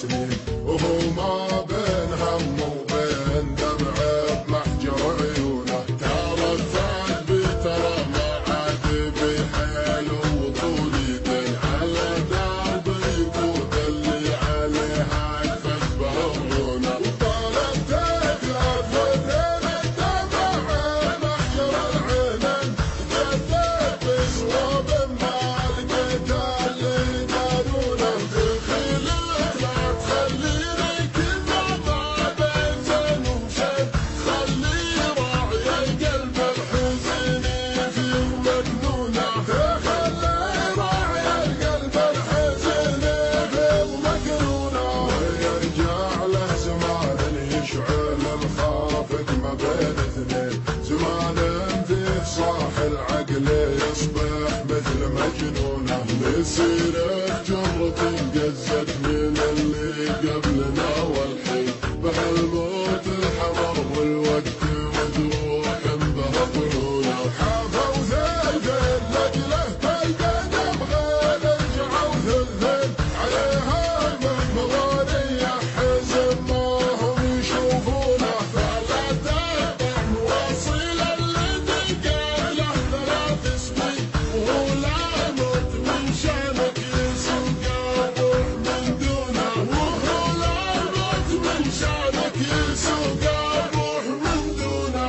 سنين، وهو ما بين هم وبين دمع بمحجر عيونه. ترى الثعلبي ترى ما عاد بحيل وطول يدين، على درب اليقود اللي عليها يخبى عيونه. وطالب تكلف وذين الدمع محجر العينين، جذب بصواب ما لقيت اللي يدارونه. تخيلت لا تخليني كذا ما بين زين وشين، خلي راعي القلب الحزين في مجنونه. تخلي راعي القلب الحزين في مجنونه. ويرجع له زمان يشعل الخافق ما بين اثنين، زمان فيه صاح العقل يصبح مثل مجنونه. مسيرة جرة انقزت من اللي قبلنا والحين، بهالموت الحضر والوقت مجروح به طيونه. حافوا ذلذل لجله بالبين بغير رجعوا ذلذل، عليها من مغاريه حزن ما هم يشوفونه. فلا تقطع مواصيل اللي دقت له 3 سنين، وهو لا يموت من شانك يسوق روح من دونه. وهو لا يموت من شانك يسوق روح من دونه.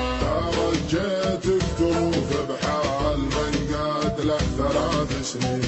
رجيتك تروف بحال من قاد له 3 سنين،